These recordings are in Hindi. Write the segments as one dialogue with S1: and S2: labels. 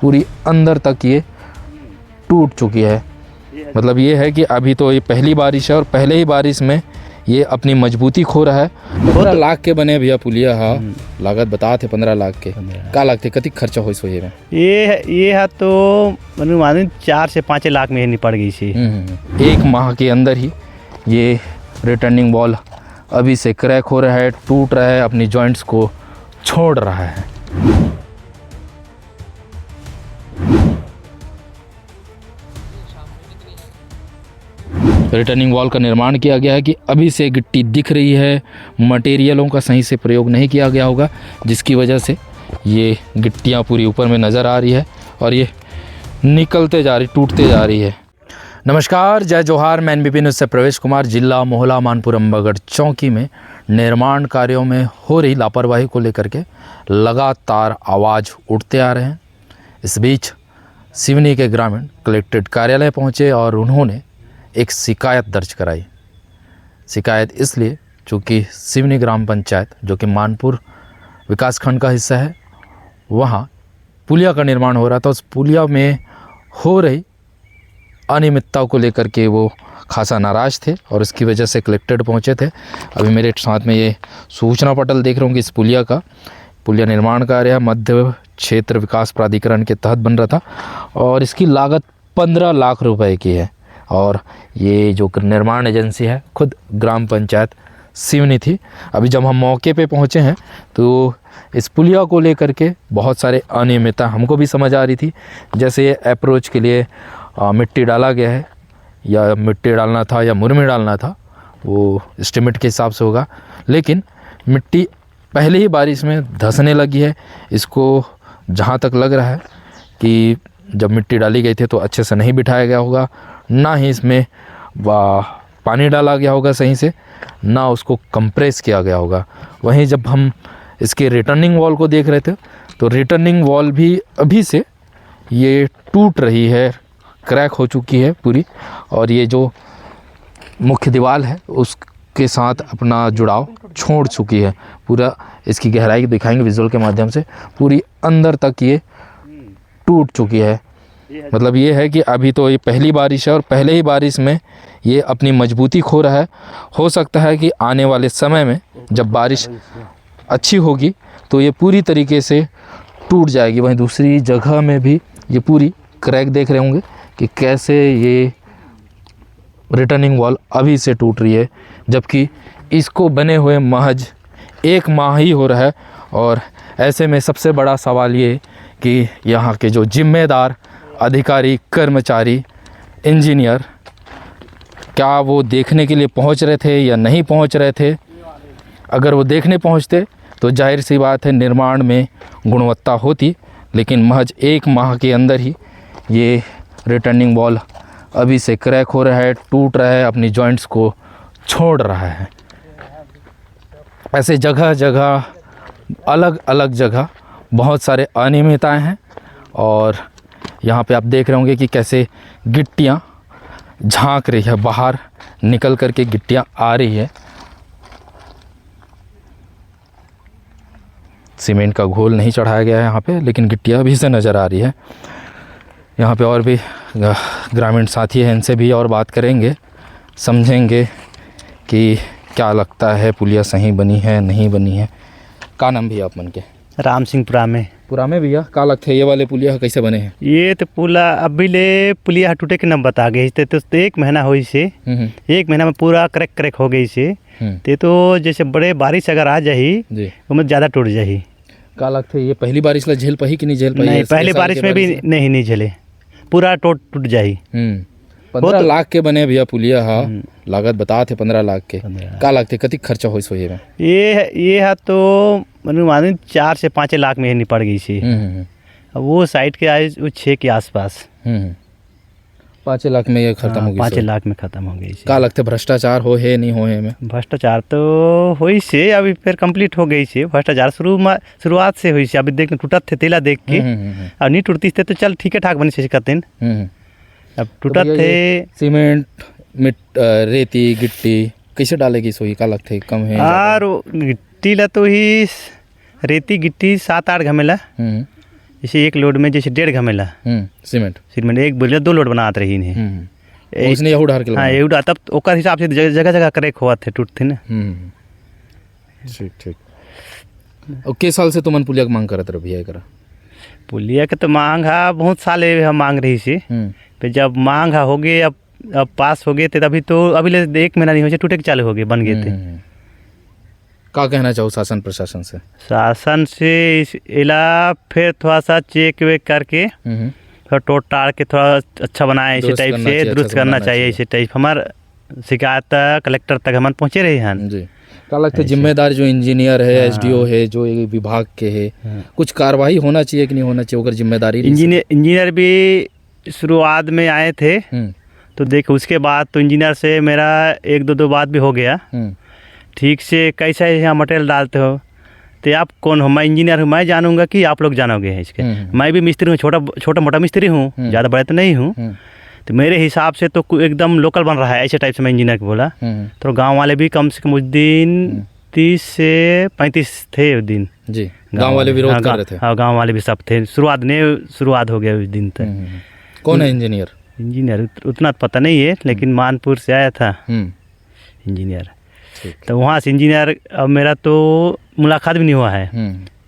S1: पूरी अंदर तक ये टूट चुकी है। मतलब ये है कि अभी तो ये पहली बारिश है और पहले ही बारिश में ये अपनी मजबूती खो रहा है। 15 लाख के बने भैया पुलिया। हाँ, लागत बता थे 15 लाख के। का लागते कति खर्चा हो सोए में?
S2: ये है तो अनुमानित 4 से 5 लाख में ही निपट गई सी।
S1: 1 माह के अंदर ही ये रिटर्निंग वॉल अभी से क्रैक हो रहा है, टूट रहा है, अपनी जॉइंट्स को छोड़ रहा है। रिटर्निंग वॉल का निर्माण किया गया है कि अभी से गिट्टी दिख रही है, मटेरियलों का सही से प्रयोग नहीं किया गया होगा, जिसकी वजह से ये गिट्टियाँ पूरी ऊपर में नज़र आ रही है और ये निकलते जा रही, टूटते जा रही है। नमस्कार, जय जोहार। मैं NBP न्यूज़ से प्रवेश कुमार। जिला मोहला मानपुर अम्बागढ़ चौकी में निर्माण कार्यों में हो रही लापरवाही को लेकर के लगातार आवाज़ उठते आ रहे हैं। इस बीच सिवनी के ग्रामीण कलेक्ट्रेट कार्यालय पहुँचे और उन्होंने एक शिकायत दर्ज कराई। शिकायत इसलिए चूँकि सिवनी ग्राम पंचायत जो कि मानपुर विकासखंड का हिस्सा है, वहाँ पुलिया का निर्माण हो रहा था। उस पुलिया में हो रही अनियमितता को लेकर के वो खासा नाराज़ थे और इसकी वजह से कलेक्ट्रेट पहुँचे थे। अभी मेरे साथ में ये सूचना पटल देख रहे होंगे। इस पुलिया निर्माण कार्य मध्य क्षेत्र विकास प्राधिकरण के तहत बन रहा था और इसकी लागत 15 लाख रुपए की है। और ये जो निर्माण एजेंसी है खुद ग्राम पंचायत सिवनी थी। अभी जब हम मौके पे पहुँचे हैं तो इस पुलिया को लेकर के बहुत सारे अनियमितता हमको भी समझ आ रही थी। जैसे अप्रोच के लिए मिट्टी डाला गया है, या मिट्टी डालना था या मुरमी डालना था, वो एस्टिमेट के हिसाब से होगा, लेकिन मिट्टी पहले ही बारिश में धंसने लगी है। इसको जहाँ तक लग रहा है कि जब मिट्टी डाली गई थी तो अच्छे से नहीं बिठाया गया होगा, ना ही इसमें पानी डाला गया होगा सही से, ना उसको कंप्रेस किया गया होगा। वहीं जब हम इसके रिटर्निंग वॉल को देख रहे थे तो रिटर्निंग वॉल भी अभी से ये टूट रही है, क्रैक हो चुकी है पूरी, और ये जो मुख्य दीवार है उसके साथ अपना जुड़ाव छोड़ चुकी है। पूरा इसकी गहराई दिखाएंगे विजुअल के माध्यम से, पूरी अंदर तक ये टूट चुकी है। मतलब ये है कि अभी तो ये पहली बारिश है और पहले ही बारिश में ये अपनी मजबूती खो रहा है। हो सकता है कि आने वाले समय में जब बारिश अच्छी होगी तो ये पूरी तरीके से टूट जाएगी। वहीं दूसरी जगह में भी ये पूरी क्रैक देख रहे होंगे कि कैसे ये रिटर्निंग वॉल अभी से टूट रही है, जबकि इसको बने हुए महज 1 माह ही हो रहा है। और ऐसे में सबसे बड़ा सवाल ये कि यहाँ के जो जिम्मेदार अधिकारी, कर्मचारी, इंजीनियर, क्या वो देखने के लिए पहुँच रहे थे या नहीं पहुँच रहे थे? अगर वो देखने पहुँचते तो जाहिर सी बात है निर्माण में गुणवत्ता होती, लेकिन महज 1 माह के अंदर ही ये रिटर्निंग वॉल अभी से क्रैक हो रहा है, टूट रहा है, अपनी जॉइंट्स को छोड़ रहा है। ऐसे जगह जगह, अलग अलग जगह बहुत सारे अनियमितताएं हैं और यहाँ पे आप देख रहे होंगे कि कैसे गिट्टियाँ झांक रही है, बाहर निकल कर के गिट्टियाँ आ रही है। सीमेंट का घोल नहीं चढ़ाया गया है यहाँ पे, लेकिन गिट्टियाँ अभी से नज़र आ रही है। यहाँ पे और भी ग्रामीण साथी हैं, इनसे भी और बात करेंगे, समझेंगे कि क्या लगता है पुलिया सही बनी है नहीं बनी है। का नाम भैया आप मन के?
S2: राम सिंह पुरा में
S1: भैया का लगता है ये वाले पुलिया कैसे बने हैं?
S2: ये तो पुला अभी ले पुलिया टूटे के नाम बता गए थे तो 1 महीना हुई से 1 महीना में पूरा क्रैक हो गई से। ते तो जैसे बड़े बारिश अगर आ जाही तो ज़्यादा टूट जाही।
S1: का लगता है ये पहली बारिश ला झेल पाही कि नहीं झेल पाही?
S2: नहीं, पहली बारिश में भी नहीं झेले, पूरा टूट जाही।
S1: 15 लाख के बने भैया पुलिया। हाँ, लागत बता थे 15 लाख के। का लगते कति खर्चा हो सोए में?
S2: ये है तो अनुमानित 4 से 5 लाख में ही निपट गई सी। वो साइड के आए 6 के आसपास।
S1: 5 लाख में ये खत्म हो गई।
S2: 5 लाख में खत्म हो गई।
S1: का लगते भ्रष्टाचार हो है नहीं हो है में?
S2: भ्रष्टाचार तो हुई से, अभी फिर कंप्लीट हो गई से। भ्रष्टाचार शुरुआत से हुई से। अभी देख टूटत थे तेला देख के, अब नहीं टूटती थे तो चल ठीक है ठाक बनी से कहते हैं। अब टूटत थे।
S1: सीमेंट, रेती, गिट्टी कैसे डालेगी सोई? का लगते कम है?
S2: और गिट्टी ला तो ही रेती गिट्टी 7-8 घमेला, जैसे एक लोड में जैसे 1.5 घमेला
S1: सीमेंट
S2: सीमेंट एक बोले 2 लोड बनात रही ने
S1: उसने यहू ढार के
S2: हाँ यहू तब ओकर हिसाब से जगह जगह करे खोआ थे टूटते ना।
S1: ठीक ठीक। और के साल से तुमन पुलिया के मांग करत रह भैया एकरा?
S2: पुलिया के तो मांग है बहुत साले हम मांग रही सी फिर जब मांग हो गए अब पास हो गए थे तभी तो अभी ले 1 महीना नहीं हो टूटे के चालू हो गए बन गए थे।
S1: का कहना चाहो शासन प्रशासन से?
S2: शासन से इला फिर थोड़ा सा चेक वेक करके थोड़ा टोट टाड़ के थोड़ा अच्छा बनाए इसी टाइप से दुरुस्त करना चाहिए इसी टाइप हमार शिकायत कलेक्टर तक हम पहुँचे रहे हैं
S1: जी। का लगता है जिम्मेदार जो इंजीनियर है एसडीओ है जो विभाग के है कुछ कार्रवाई होना चाहिए कि नहीं होना चाहिए अगर जिम्मेदारी?
S2: इंजीनियर भी शुरुआत में आए थे तो देख उसके बाद तो इंजीनियर से मेरा 1-2 बात भी हो गया ठीक से कैसा यहाँ मटेरियल डालते हो तो आप कौन हो? मैं इंजीनियर हूँ मैं जानूंगा कि आप लोग जानोगे हैं इसके। मैं भी मिस्त्री हूँ छोटा मोटा मिस्त्री हूँ ज़्यादा बड़े तो नहीं हूँ तो मेरे हिसाब से तो एकदम लोकल बन रहा है ऐसे टाइप से मैं इंजीनियर को बोला। तो गांव वाले भी कम से कम उस दिन 30 से 35 थे उस दिन
S1: जी। गांव वाले विरोध कर रहे थे?
S2: हाँ गांव वाले भी सब थे। शुरुआत हो गया उस दिन तक।
S1: कौन है इंजीनियर?
S2: इंजीनियर उतना पता नहीं है लेकिन मानपुर से आया था इंजीनियर। तो वहाँ से इंजीनियर अब मेरा तो मुलाकात भी नहीं हुआ है।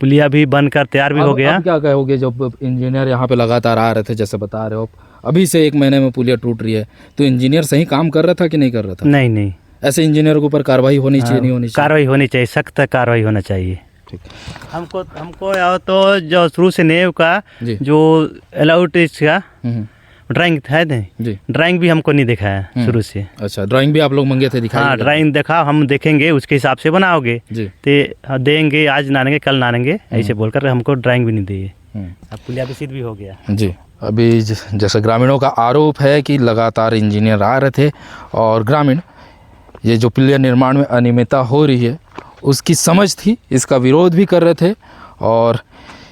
S2: पुलिया भी बनकर तैयार भी हो गया।
S1: अब क्या कहोगे जब इंजीनियर यहाँ पे लगातार आ रहे थे जैसे बता रहे हो अभी से 1 महीने में पुलिया टूट रही है तो इंजीनियर सही काम कर रहा था कि नहीं कर रहा था?
S2: नहीं
S1: ऐसे इंजीनियर के ऊपर कार्रवाई होनी चाहिए नहीं होनी चाहिए?
S2: कार्रवाई होनी चाहिए सख्त कार्रवाई होना चाहिए।
S1: ठीक।
S2: हमको तो जो शुरू से नेव का जो अलाउट इसका ड्राइंग था जी ड्राइंग भी हमको नहीं दिखाया शुरू से।
S1: अच्छा ड्राइंग भी आप लोग मंगे थे दिखाई?
S2: हाँ ड्राइंग देखा हम देखेंगे उसके हिसाब से बनाओगे तो देंगे आज नानेंगे कल नानेंगे ऐसे बोलकर हमको ड्राइंग भी नहीं दिए। अब पुलिया भी सिद्ध भी हो गया जी।
S1: अभी जैसे ग्रामीणों का आरोप है कि लगातार इंजीनियर आ रहे थे और ग्रामीण ये जो पुलिया निर्माण में अनियमितता हो रही है उसकी समझ थी इसका विरोध भी कर रहे थे और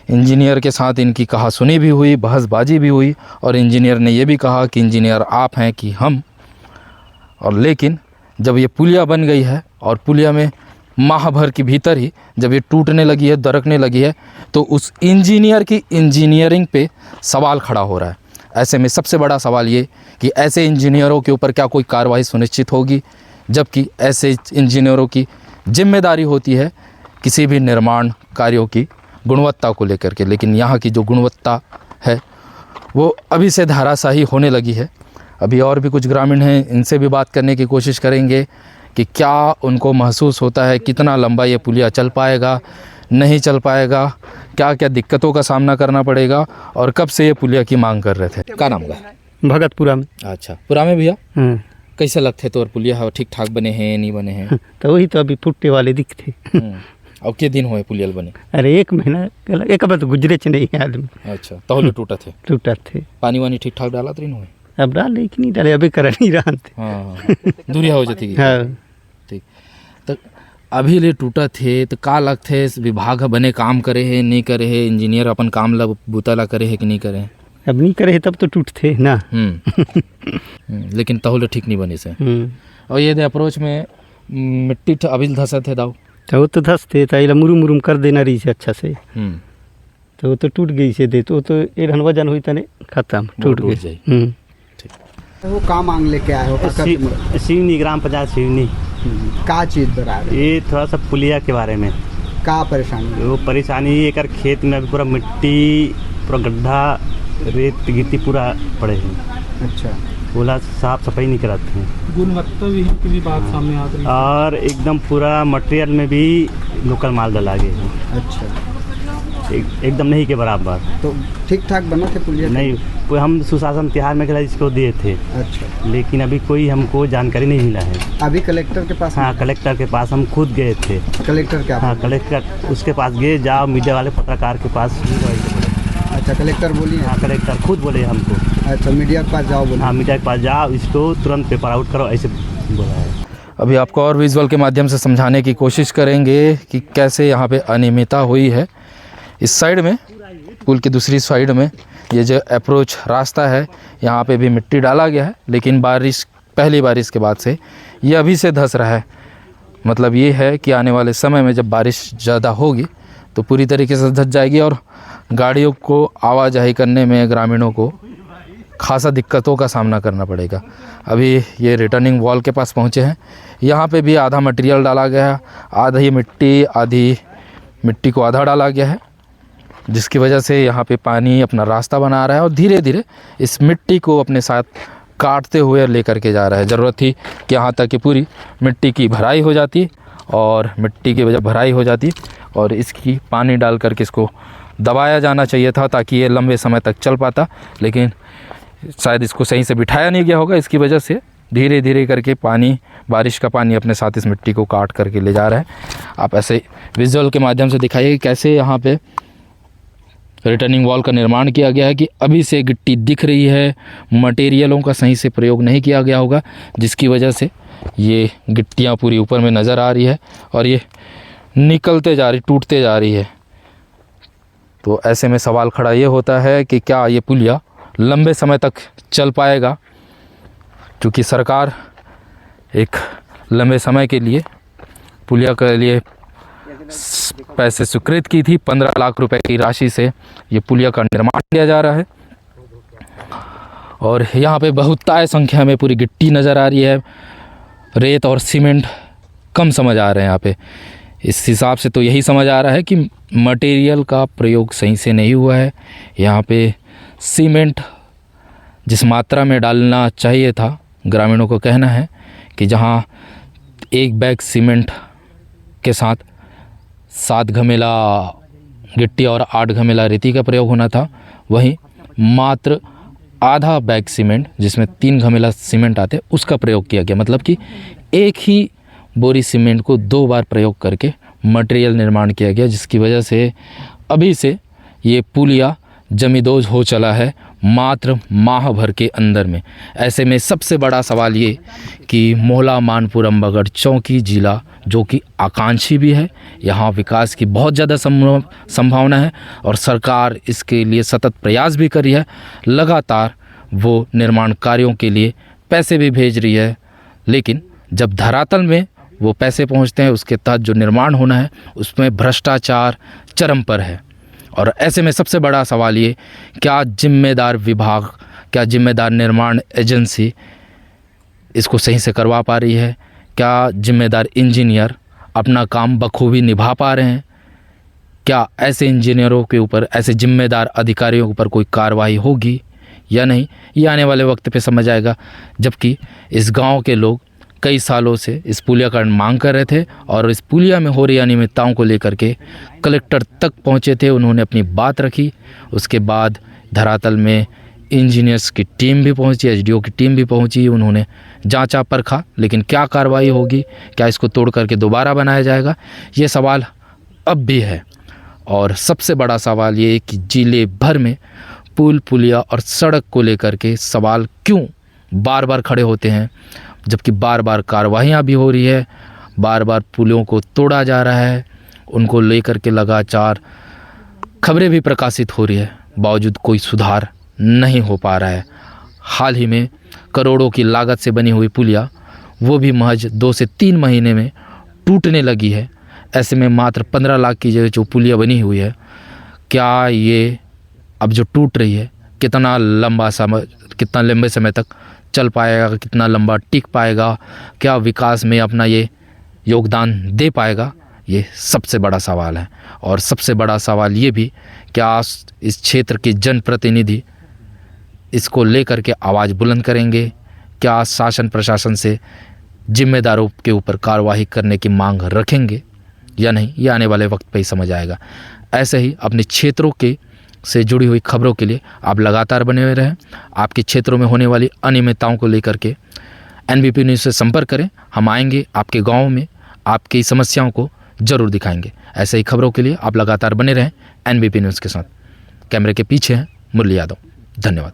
S1: इंजीनियर के साथ इनकी कहासुनी भी हुई बहसबाजी भी हुई और इंजीनियर ने ये भी कहा कि इंजीनियर आप हैं कि हम। और लेकिन जब ये पुलिया बन गई है और पुलिया में माह भर के भीतर ही जब ये टूटने लगी है दरकने लगी है तो उस इंजीनियर की इंजीनियरिंग पे सवाल खड़ा हो रहा है। ऐसे में सबसे बड़ा सवाल ये कि ऐसे इंजीनियरों के ऊपर क्या कोई कार्रवाई सुनिश्चित होगी जबकि ऐसे इंजीनियरों की जिम्मेदारी होती है किसी भी निर्माण कार्यों की गुणवत्ता को लेकर के। लेकिन यहाँ की जो गुणवत्ता है वो अभी से धाराशाही होने लगी है। अभी और भी कुछ ग्रामीण हैं इनसे भी बात करने की कोशिश करेंगे कि क्या उनको महसूस होता है कितना लंबा ये पुलिया चल पाएगा नहीं चल पाएगा क्या क्या दिक्कतों का सामना करना पड़ेगा और कब से ये पुलिया की मांग कर रहे थे। क्या नाम का?
S2: भगतपुरा में।
S1: अच्छा पुरा में भैया कैसे लगते तो और पुलिया ठीक ठाक बने हैं नहीं बने हैं?
S2: तो वही तो अभी फुटने वाले दिखते।
S1: अब के दिन हुए पुलियल बने?
S2: अरे 1 महीना एक बार तो गुजरे च नहीं आदमी।
S1: अच्छा तो टूटा थे पानी वानी ठीक ठाक डाला तो नहीं हुए?
S2: अब डाल कि नहीं डाले अभी कर नहीं रहा थे।
S1: हाँ दूरिया हो जाती
S2: हाँ
S1: ठीक। तो अभी ले टूटा थे तो का लगते विभाग बने काम करे है नहीं करे है इंजीनियर अपन काम ला बुतला करे है कि नहीं करे?
S2: अब नहीं करे तब तो टूटते ना।
S1: लेकिन तहुले ठीक नहीं बने से। और ये अप्रोच में मिट्टी अभी धसा थे दाऊ
S2: तो वो तो धसते तो मुरुम कर देना रही से अच्छा से तो वो तो टूट गई से दे तो ये वजन हुई तने खत्म टूट गई।
S3: वो का मांग लेके आए हो?
S2: सिवनी ग्राम पंचायत सिवनी।
S3: का चीज बता रहे?
S2: ये थोड़ा सा पुलिया के बारे में
S3: का परेशानी?
S2: वो परेशानी एक खेत में अभी पूरा मिट्टी पूरा गड्ढा रेत गिट्टी पूरा पड़े हैं।
S3: अच्छा
S2: बोला साफ सफाई नहीं कराते हैं
S3: गुणवत्ता की भी बात सामने आ रही है
S2: और एकदम पूरा मटेरियल में भी लोकल माल डाला गया है।
S3: अच्छा
S2: एकदम नहीं के बराबर।
S3: तो ठीक ठाक बना थे पुलिया?
S2: नहीं हम सुशासन तिहार में इसको दिए थे।
S3: अच्छा
S2: लेकिन अभी कोई हमको जानकारी नहीं मिला है।
S3: अभी कलेक्टर के पास?
S2: हाँ कलेक्टर के पास हम खुद गए थे।
S3: कलेक्टर क्या?
S2: हाँ कलेक्टर उसके पास गए जाओ मीडिया वाले पत्रकार के पास।
S3: अच्छा कलेक्टर बोली?
S2: हाँ कलेक्टर खुद बोले हमको।
S3: अच्छा मीडिया के पास जाओ बोले?
S2: हाँ मीडिया के पास जाओ इसको तुरंत पेपर आउट करो ऐसे बोला है।
S1: अभी आपको और विजुअल के माध्यम से समझाने की कोशिश करेंगे कि कैसे यहाँ पे अनियमितता हुई है। इस साइड में पुल की दूसरी साइड में ये जो अप्रोच रास्ता है यहाँ पे भी मिट्टी डाला गया है लेकिन पहली बारिश के बाद से ये अभी से धंस रहा है। मतलब ये है कि आने वाले समय में जब बारिश ज़्यादा होगी तो पूरी तरीके से धंस जाएगी और गाड़ियों को आवाजाही करने में ग्रामीणों को खासा दिक्कतों का सामना करना पड़ेगा। अभी ये रिटर्निंग वॉल के पास पहुँचे हैं। यहाँ पे भी आधा मटेरियल डाला गया है, आधी मिट्टी को आधा डाला गया है, जिसकी वजह से यहाँ पे पानी अपना रास्ता बना रहा है और धीरे धीरे इस मिट्टी को अपने साथ काटते हुए लेकर के जा रहा है। ज़रूरत थी कि यहाँ तक कि पूरी मिट्टी की भराई हो जाती और मिट्टी की वजह भराई हो जाती और इसकी पानी डाल करके इसको दबाया जाना चाहिए था ताकि ये लंबे समय तक चल पाता, लेकिन शायद इसको सही से बिठाया नहीं गया होगा। इसकी वजह से धीरे धीरे करके बारिश का पानी अपने साथ इस मिट्टी को काट करके ले जा रहा है। आप ऐसे विजुअल के माध्यम से दिखाइए कि कैसे यहाँ पे रिटर्निंग वॉल का निर्माण किया गया है कि अभी से गिट्टी दिख रही है, मटेरियलों का सही से प्रयोग नहीं किया गया होगा, जिसकी वजह से ये गिट्टियाँ पूरी ऊपर में नज़र आ रही है और ये निकलते जा रही, टूटते जा रही है। तो ऐसे में सवाल खड़ा ये होता है कि क्या ये पुलिया लंबे समय तक चल पाएगा, क्योंकि सरकार एक लंबे समय के लिए पुलिया के लिए पैसे स्वीकृत की थी। 15 लाख रुपए की राशि से ये पुलिया का निर्माण किया जा रहा है और यहाँ पे बहुतायत संख्या में पूरी गिट्टी नज़र आ रही है, रेत और सीमेंट कम समझ आ रहे हैं यहाँ पे। इस हिसाब से तो यही समझ आ रहा है कि मटेरियल का प्रयोग सही से नहीं हुआ है। यहाँ पे सीमेंट जिस मात्रा में डालना चाहिए था, ग्रामीणों को कहना है कि जहाँ 1 बैग सीमेंट के साथ 7 घमेला गिट्टी और 8 घमेला रेती का प्रयोग होना था, वहीं मात्र आधा बैग सीमेंट, जिसमें 3 घमेला सीमेंट आते, उसका प्रयोग किया गया। मतलब कि एक ही बोरी सीमेंट को 2 बार प्रयोग करके मटेरियल निर्माण किया गया, जिसकी वजह से अभी से ये पुलिया जमींदोज हो चला है मात्र माह भर के अंदर में। ऐसे में सबसे बड़ा सवाल ये कि मोहला मानपुर अम्बागढ़ चौकी जिला जो कि आकांक्षी भी है, यहाँ विकास की बहुत ज़्यादा संभावना है और सरकार इसके लिए सतत प्रयास भी कर रही है। लगातार वो निर्माण कार्यों के लिए पैसे भी भेज रही है, लेकिन जब धरातल में वो पैसे पहुँचते हैं, उसके तहत जो निर्माण होना है उसमें भ्रष्टाचार चरम पर है। और ऐसे में सबसे बड़ा सवाल ये, क्या जिम्मेदार विभाग, क्या जिम्मेदार निर्माण एजेंसी इसको सही से करवा पा रही है? क्या जिम्मेदार इंजीनियर अपना काम बखूबी निभा पा रहे हैं? क्या ऐसे इंजीनियरों के ऊपर, ऐसे जिम्मेदार अधिकारियों के ऊपर कोई कार्रवाई होगी या नहीं, ये आने वाले वक्त पे समझ आएगा। जबकि इस गांव के लोग कई सालों से इस पुलिया का मांग कर रहे थे और इस पुलिया में हो रही अनियमितताओं को लेकर के कलेक्टर तक पहुंचे थे, उन्होंने अपनी बात रखी। उसके बाद धरातल में इंजीनियर्स की टीम भी पहुंची, एसडीओ की टीम भी पहुंची, उन्होंने जांचा परखा, लेकिन क्या कार्रवाई होगी, क्या इसको तोड़ करके दोबारा बनाया जाएगा, ये सवाल अब भी है। और सबसे बड़ा सवाल ये कि जिले भर में पुल, पुलिया और सड़क को लेकर के सवाल क्यों बार बार खड़े होते हैं, जबकि बार बार कार्रवाइयाँ भी हो रही है, बार बार पुलों को तोड़ा जा रहा है, उनको लेकर के लगातार खबरें भी प्रकाशित हो रही है, बावजूद कोई सुधार नहीं हो पा रहा है। हाल ही में करोड़ों की लागत से बनी हुई पुलिया वो भी महज 2 से 3 महीने में टूटने लगी है। ऐसे में मात्र 15 लाख की जो पुलिया बनी हुई है, क्या ये अब जो टूट रही है कितना लंबे समय तक चल पाएगा, कितना लंबा टिक पाएगा, क्या विकास में अपना ये योगदान दे पाएगा, ये सबसे बड़ा सवाल है। और सबसे बड़ा सवाल ये भी, क्या इस क्षेत्र के जनप्रतिनिधि इसको लेकर के आवाज़ बुलंद करेंगे, क्या शासन प्रशासन से जिम्मेदारों के ऊपर कार्रवाई करने की मांग रखेंगे या नहीं, ये आने वाले वक्त पे ही समझ आएगा। ऐसे ही अपने क्षेत्रों के से जुड़ी हुई खबरों के लिए आप लगातार बने हुए रहें। आपके क्षेत्रों में होने वाली अनियमितताओं को लेकर के एनबीपी न्यूज़ से संपर्क करें, हम आएंगे आपके गाँव में, आपकी समस्याओं को ज़रूर दिखाएंगे। ऐसे ही खबरों के लिए आप लगातार बने रहें एनबीपी न्यूज़ के साथ। कैमरे के पीछे हैं मुरली यादव। धन्यवाद।